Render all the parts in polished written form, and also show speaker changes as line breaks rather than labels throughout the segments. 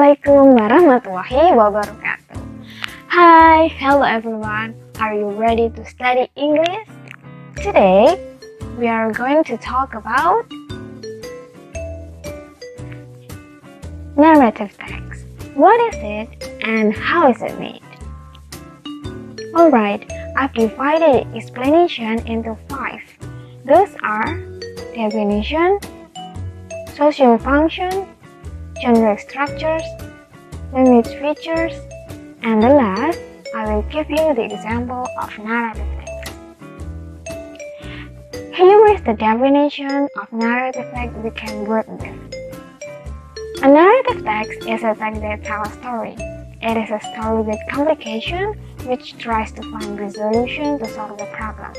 Assalamualaikum warahmatullahi wabarakatuh. Hi, hello everyone. Are you ready to study English? Today, we are going to talk about narrative text. What is it and how is it made? Alright, I've divided the explanation into 5. Those are definition, social function, genre structures, language features, and the last, I will give you the example of narrative text. Here is the definition of narrative text we can work with. A narrative text is a text that tells a story. It is a story with complication which tries to find resolution to solve the problem.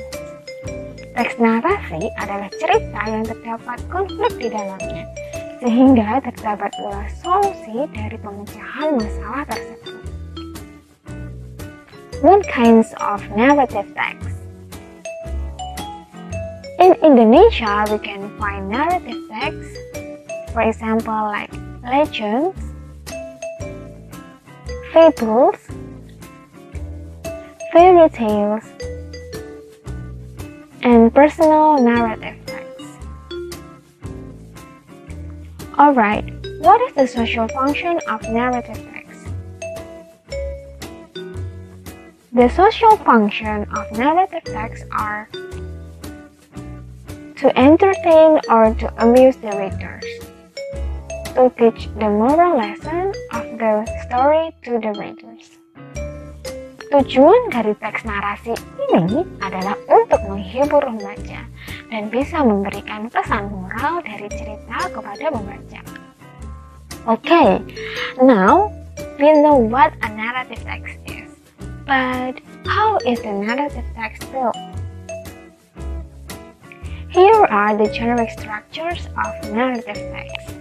Teks narasi adalah cerita yang terdapat konflik di dalamnya, sehingga terdapat pula solusi dari pemecahan masalah tersebut. What kinds of narrative text? In Indonesia, we can find narrative text, for example, like legends, fables, fairy tales, and personal narrative text. Alright, what is the social function of narrative text? The social function of narrative text are to entertain or to amuse the readers, to teach the moral lesson of the story to the readers. Tujuan dari teks narasi ini adalah untuk menghibur pembaca dan bisa memberikan pesan moral dari cerita kepada pembaca. Okay, now we know what a narrative text is. But how is the narrative text built? Here are the generic structures of narrative text.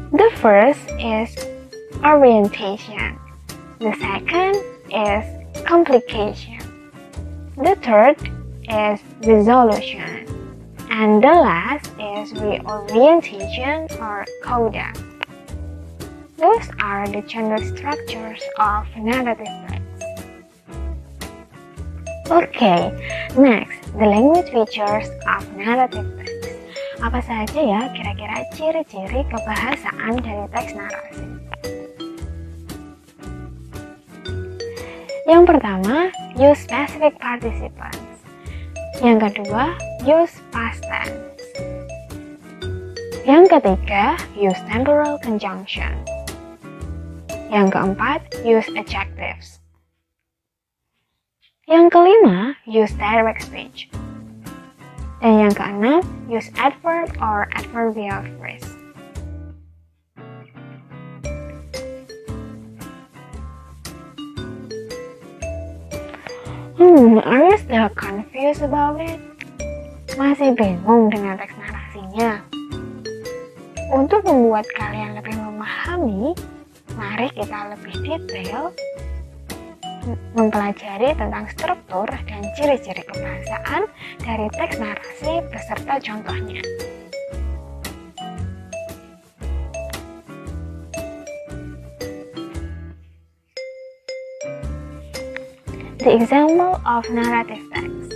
The first is orientation. The second is complication. The third is resolution. And the last is reorientation or coda. Those are the generic structures of narrative text. Okay, next, the language features of narrative text. Apa saja ya kira-kira ciri-ciri kebahasaan dari teks narasi? Yang pertama, use specific participants. Yang kedua, use past tense. Yang ketiga, use temporal conjunction. Yang keempat, use adjectives. Yang kelima, use direct speech. Dan yang keenam, use adverb or adverbial phrase. Are you still confused about it? Masih bingung dengan teks narasinya? Untuk membuat kalian lebih memahami, mari kita lebih detail mempelajari tentang struktur dan ciri-ciri kebahasaan dari teks narasi beserta contohnya. The example of narrative text.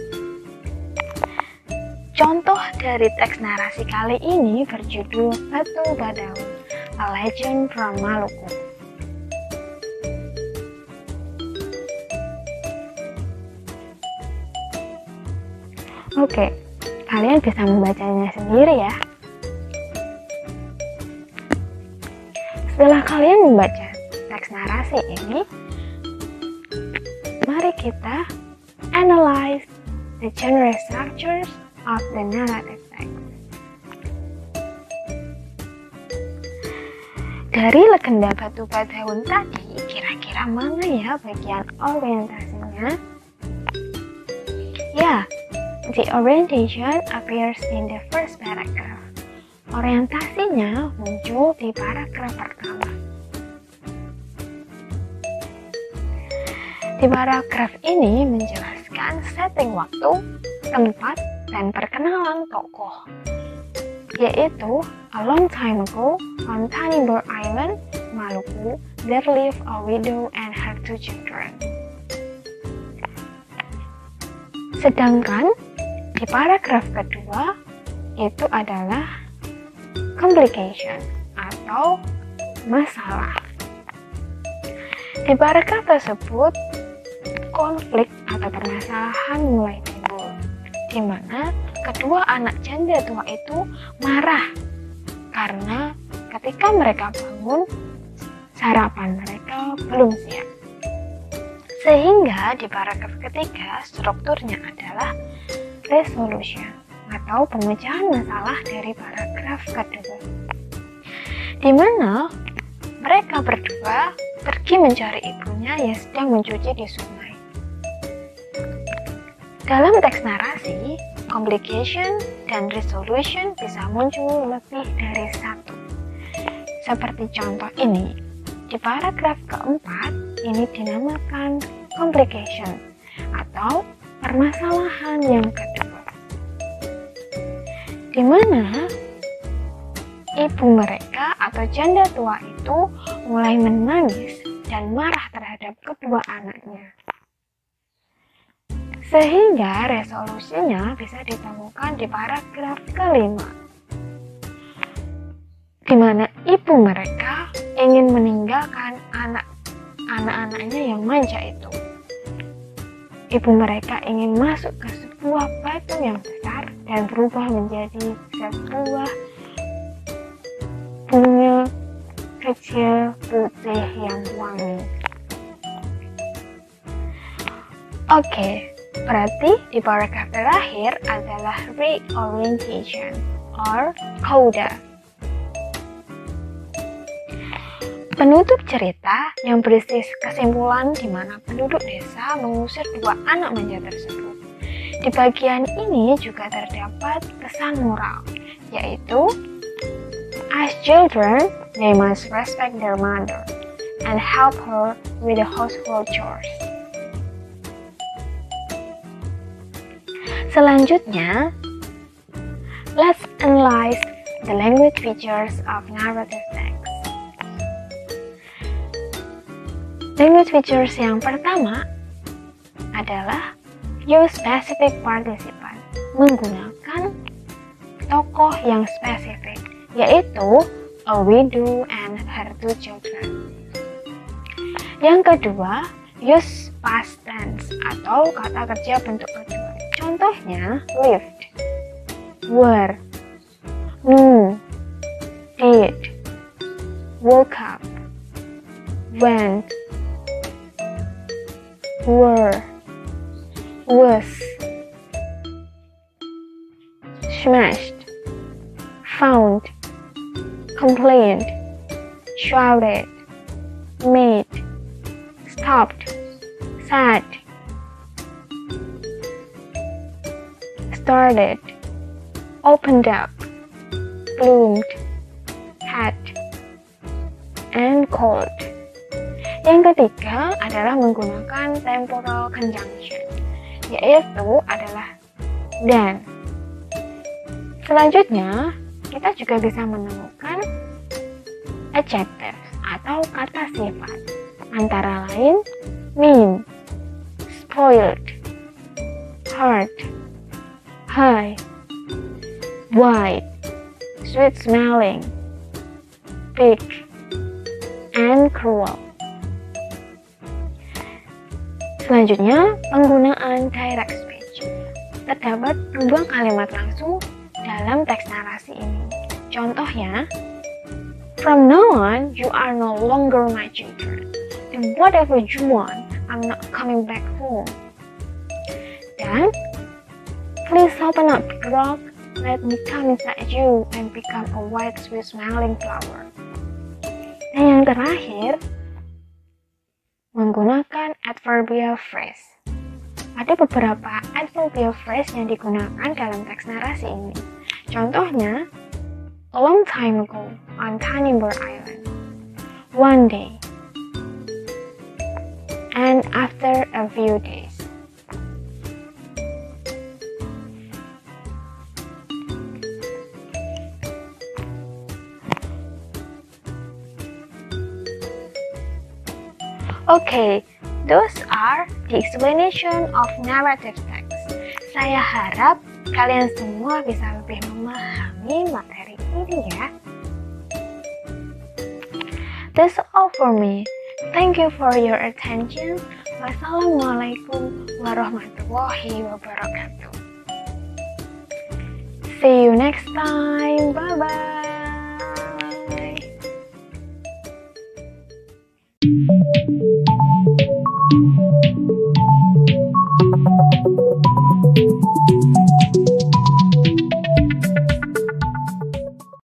Contoh dari teks narasi kali ini berjudul Batu Badawi, A Legend from Maluku. Oke, kalian bisa membacanya sendiri ya. Setelah kalian membaca teks narasi ini, mari kita analyze the genre structures of the narrative text. Dari legenda Batu Badaun tadi, kira-kira mana ya bagian orientasinya? Ya, the orientation appears in the first paragraph. Orientasinya muncul di paragraf pertama. Di paragraf ini menjelaskan setting waktu, tempat, dan perkenalan tokoh, yaitu a long time ago on Tanimbar Island, Maluku, there lived a widow and her 2 children. Sedangkan di paragraf kedua itu adalah complication atau masalah. Di paragraf tersebut, konflik atau permasalahan mulai timbul, di mana kedua anak janda tua itu marah karena ketika mereka bangun, sarapan mereka belum siap. Sehingga di paragraf ketiga, strukturnya adalah resolution atau pemecahan masalah dari paragraf kedua, di mana mereka berdua pergi mencari ibunya yang sedang mencuci di sungai. Dalam teks narasi, complication dan resolution bisa muncul lebih dari satu. Seperti contoh ini, di paragraf keempat ini dinamakan complication atau permasalahan yang kedua, di mana ibu mereka atau janda tua itu mulai menangis dan marah terhadap kedua anaknya. Sehingga resolusinya bisa ditemukan di paragraf kelima, di mana ibu mereka ingin meninggalkan anak-anaknya yang manja itu. Ibu mereka ingin masuk ke sebuah batu yang besar dan berubah menjadi sebuah bunga kecil putih yang wangi. Oke, berarti di paragraf terakhir adalah reorientation or coda. Penutup cerita yang berisi kesimpulan di mana penduduk desa mengusir dua anak manja tersebut. Di bagian ini juga terdapat pesan moral, yaitu as children, they must respect their mother and help her with the household chores. Selanjutnya, let's analyze the language features of narrative text. Language features yang pertama adalah use specific participant, menggunakan tokoh yang spesifik, yaitu a widow and her 2 children. Yang kedua, use past tense atau kata kerja bentuk kedua. Contohnya, lived, were, knew, did, woke up, went, were, was, smashed, found, complained, shouted, made, stopped, sat, started, opened up, bloomed, had, and called. Yang ketiga adalah menggunakan temporal conjunction, yaitu adalah dan. Selanjutnya, kita juga bisa menemukan adjectives atau kata sifat, antara lain mean, spoiled, hard, high, wide, sweet smelling, big, and cruel. Selanjutnya, penggunaan direct speech. Terdapat 2 kalimat langsung dalam teks narasi ini. Contohnya, from now on, you are no longer my children. And whatever you want, I'm not coming back home. Dan, please open up the rock, let me come inside you and become a white sweet smelling flower. Dan yang terakhir, menggunakan adverbial phrase. Ada beberapa adverbial phrase yang digunakan dalam teks narasi ini. Contohnya, a long time ago on Tanimbar Island, one day, and after a few days. Okay, those are the explanation of narrative text. Saya harap kalian semua bisa lebih memahami materi ini ya. That's all for me. Thank you for your attention. Wassalamualaikum warahmatullahi wabarakatuh. See you next time. Bye-bye.